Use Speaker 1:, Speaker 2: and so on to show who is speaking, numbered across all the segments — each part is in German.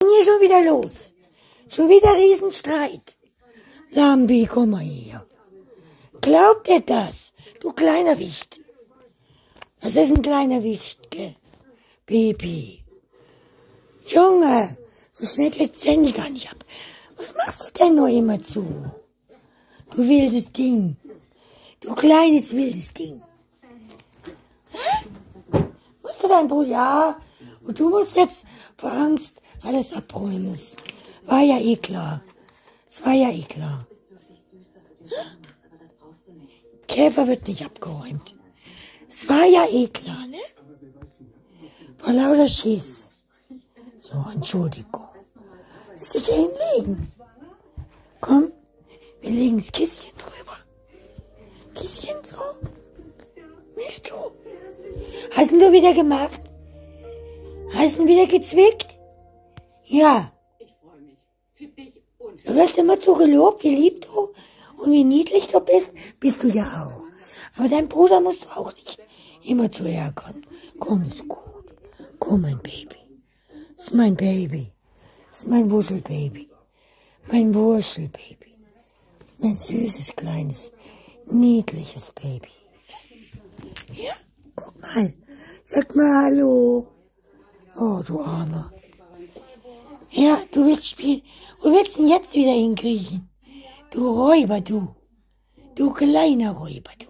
Speaker 1: Hier schon wieder los. Schon wieder Riesenstreit. Lambi, komm mal her. Glaubt ihr das? Du kleiner Wicht. Das ist ein kleiner Wicht, gell? Baby. Junge, so schnell kriegst du das Handy gar nicht ab. Was machst du denn nur immer zu? Du wildes Ding. Du kleines wildes Ding. Hä? Musst du dein Bruder? Ja. Und du musst jetzt vor Angst alles abräumen. Das war ja eh klar. Es war ja eh klar. Käfer wird nicht abgeräumt. Es war ja eh klar, ne? Vor lauter Schiss. So, Entschuldigung. Willst du dich hinlegen? Komm, wir legen das Kisschen drüber. Kisschen so. Mischst du? Hast du wieder gemacht? Hast du wieder gezwickt? Ja.
Speaker 2: Ich freue mich. Für dich und
Speaker 1: Du wirst immer so gelobt, wie lieb du und wie niedlich du bist du ja auch. Aber dein Bruder musst du auch nicht immer zu ärgern. Komm, ist gut. Komm, mein Baby. Das ist mein Baby. Das ist mein Wuschelbaby. Mein Wuschelbaby. Mein süßes, kleines, niedliches Baby. Ja, guck mal. Sag mal Hallo. Oh, du Armer. Ja, du willst spielen. Wo willst du denn jetzt wieder hinkriechen? Du Räuber, du. Du kleiner Räuber, du.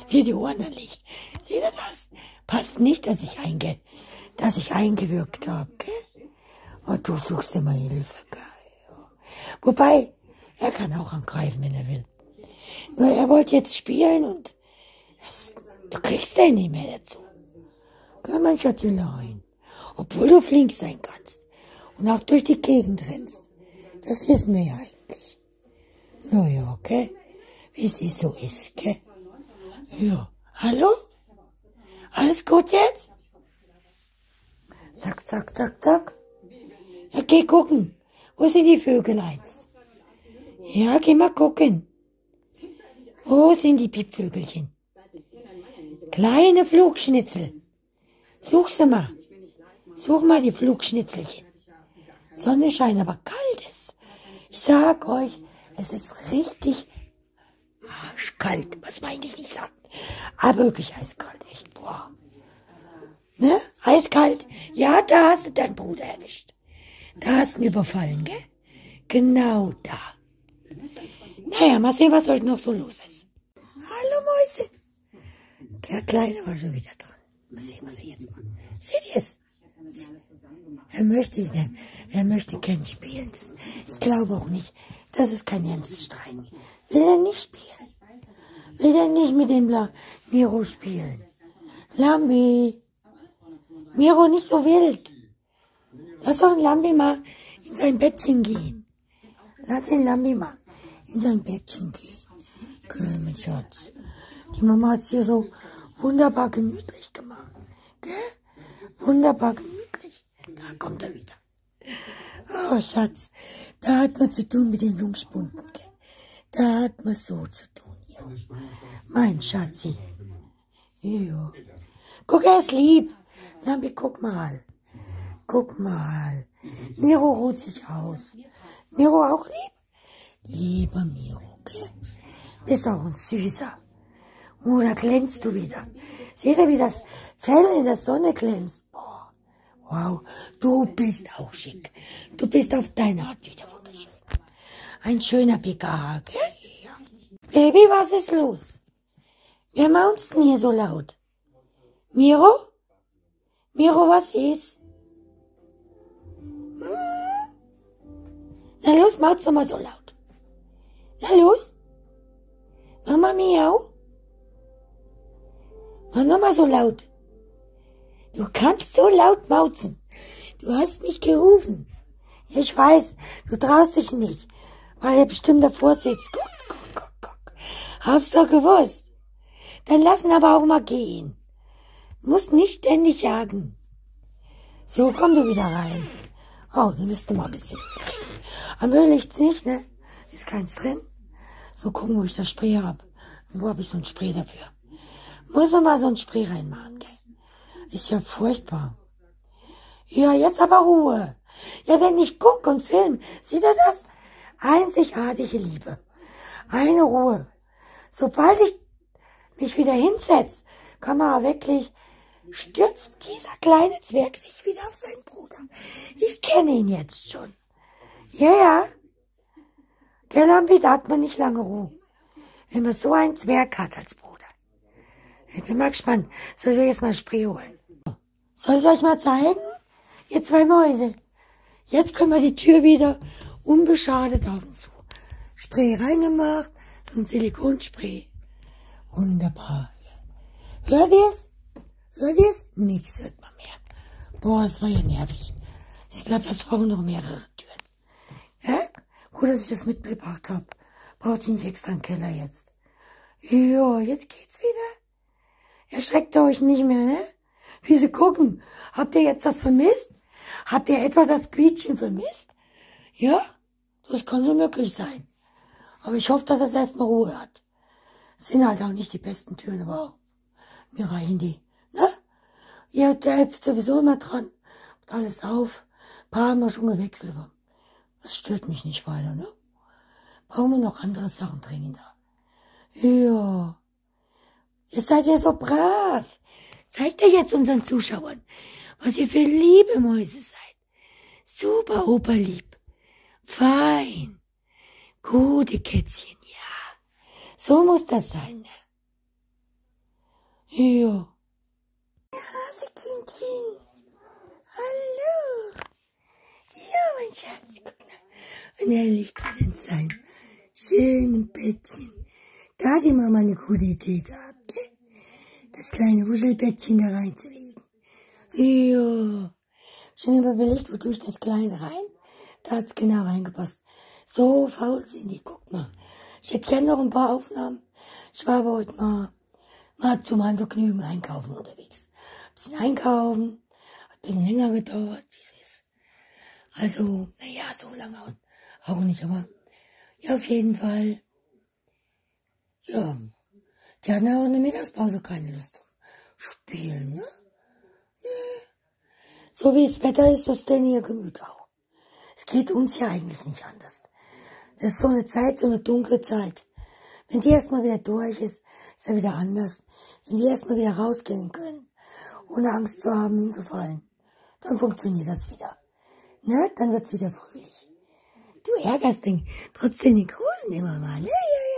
Speaker 1: Wie die Ohren anlegt. Seht ihr das? Passt nicht, dass ich eingewirkt habe, gell? Oh, du suchst immer Hilfe, geil. Wobei, er kann auch angreifen, wenn er will. Nur er wollte jetzt spielen und du kriegst den nicht mehr dazu. Gell, mein Schatzelein. Obwohl du flink sein kannst und auch durch die Gegend rennst. Das wissen wir ja eigentlich. Naja, gell? Wie sie so ist, gell? Ja. Hallo? Alles gut jetzt? Zack, zack, zack, zack. Ja, geh gucken. Wo sind die Vögelein? Ja, geh mal gucken. Wo sind die Piepvögelchen? Kleine Flugschnitzel. Such sie mal. Such mal die Flugschnitzelchen. Sonne scheint, aber kalt ist. Ich sag euch, es ist richtig arschkalt, was man eigentlich nicht sagt. Aber wirklich eiskalt, echt, boah. Ne? Eiskalt? Ja, da hast du deinen Bruder erwischt. Da hast du ihn überfallen, gell? Genau da. Naja, mal sehen, was heute noch so los ist. Hallo Mäuse. Der Kleine war schon wieder dran. Mal sehen, was er jetzt macht. Seht ihr es? Er möchte gern spielen. Ich glaube auch nicht. Das ist kein ernstes Streit. Will er nicht spielen? Will er nicht mit dem Miro spielen? Lambi. Miro, nicht so wild. Lass doch Lambi mal in sein Bettchen gehen. Lass den Lambi mal in sein Bettchen gehen. Okay, mein Schatz. Die Mama hat es hier so wunderbar gemütlich gemacht. Gell? Wunderbar gemütlich. Da kommt er wieder. Oh, Schatz. Da hat man zu tun mit den Jungspunden. Gell? Da hat man so zu tun, ja. Mein Schatzi. Ja. Guck, er ist lieb. Lambi, guck mal. Guck mal. Miro ruht sich aus. Miro auch lieb? Lieber Miro, gell? Bist auch ein Süßer. Oh, da glänzt du wieder. Seht ihr, wie das Fell in der Sonne glänzt? Boah. Wow, du bist auch schick. Du bist auf deine Art wieder wunderschön. Ein schöner BKH, gell? Ja. Baby, was ist los? Wer maunzt denn hier so laut? Miro? Miro, was ist? Na los, maunzt doch mal so laut. Na los? Mama miau? Mach nochmal so laut. Du kannst so laut mauzen. Du hast mich gerufen. Ich weiß, du traust dich nicht, weil er bestimmt davor sitzt. Guck, guck, guck, guck. Hab's doch gewusst. Dann lass ihn aber auch mal gehen. Musst nicht ständig jagen. So, komm du wieder rein. Oh, du müsstest mal ein bisschen Öl kriegen. Am Öl liegt's nicht, ne? Ist keins drin. So, gucken, wo ich das Spray hab. Und wo habe ich so ein Spray dafür? Muss noch mal so ein Spray reinmachen, gell? Ist ja furchtbar. Ja, jetzt aber Ruhe. Ja, wenn ich gucke und film, seht ihr das? Einzigartige Liebe. Eine Ruhe. Sobald ich mich wieder hinsetze, Kamera wegleg, stürzt dieser kleine Zwerg sich wieder auf seinen Bruder. Ich kenne ihn jetzt schon. Ja, ja. Der Lambi, da hat man nicht lange Ruhe. Wenn man so einen Zwerg hat als Bruder. Ich bin mal gespannt. Soll ich jetzt mal Spray holen? Soll ich euch mal zeigen? Ihr zwei Mäuse. Jetzt können wir die Tür wieder unbeschadet auf uns zu. Spray reingemacht. So ein Silikonspray. Wunderbar. Hört ihr es? Hört ihr es? Nichts hört man mehr. Boah, das war ja nervig. Ich glaube, das brauchen noch mehrere Türen. Ja? Gut, dass ich das mitgebracht habe. Braucht ich nicht extra einen Keller jetzt. Ja, jetzt geht's wieder. Erschreckt ihr euch nicht mehr, ne? Wie sie gucken. Habt ihr jetzt das vermisst? Habt ihr etwa das Quietschen vermisst? Ja? Das kann schon möglich sein. Aber ich hoffe, dass es erstmal Ruhe hat. Das sind halt auch nicht die besten Türen, aber auch. Mir reichen die, ne? Ihr bleibt sowieso immer dran. Macht alles auf. Ein paar haben wir schon gewechselt, aber das stört mich nicht weiter, ne? Brauchen wir noch andere Sachen dringender. Ja. Ihr seid ja so brav. Zeigt ihr jetzt unseren Zuschauern, was ihr für liebe Mäuse seid. Super oberlieb. Fein. Gute Kätzchen, ja. So muss das sein, ne? Ja. Hasekindchen. Hallo. Ja, mein Schatz, guck mal. Und er liegt in seinem schönen Bettchen. Da hat die Mama eine gute Idee gehabt, gell? Das kleine Wuschelbettchen da reinzulegen. Ja. Schon überlegt, wo tue ich das Kleine rein? Da hat's genau reingepasst. So faul sind die, guck mal. Ich hätte gern noch ein paar Aufnahmen. Ich war aber heute mal zu meinem Vergnügen einkaufen unterwegs. Ein bisschen einkaufen, hat ein bisschen länger gedauert, wie es ist. Also, naja, so lange auch nicht, aber ja, auf jeden Fall. Ja, die hatten auch in der Mittagspause keine Lust zum Spielen, ne? So wie das Wetter ist, das denn ihr Gemüt auch. Es geht uns ja eigentlich nicht anders. Das ist so eine Zeit, so eine dunkle Zeit. Wenn die erstmal wieder durch ist, ist ja wieder anders. Wenn die erstmal wieder rausgehen können, ohne Angst zu haben, hinzufallen, dann funktioniert das wieder. Ne? Dann wird's wieder fröhlich. Du ärgerst den trotzdem den Großen immer mal, ne? Ja.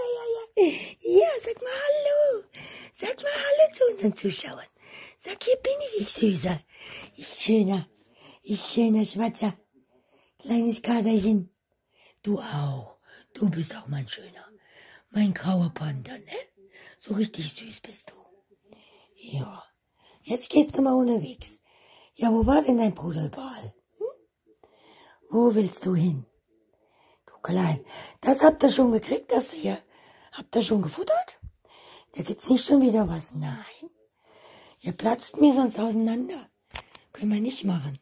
Speaker 1: Ja, sag mal Hallo. Sag mal Hallo zu unseren Zuschauern. Sag, hier bin ich Süßer. Ich schöner Schwarzer. Kleines Katerchen. Du auch. Du bist auch mein Schöner. Mein grauer Panda, ne? So richtig süß bist du. Ja. Jetzt gehst du mal unterwegs. Ja, wo war denn dein Bruder überall? Wo willst du hin? Du Klein. Das habt ihr schon gekriegt, das hier. Habt ihr schon gefuttert? Da gibt's nicht schon wieder was. Nein. Ihr platzt mir sonst auseinander. Können wir nicht machen.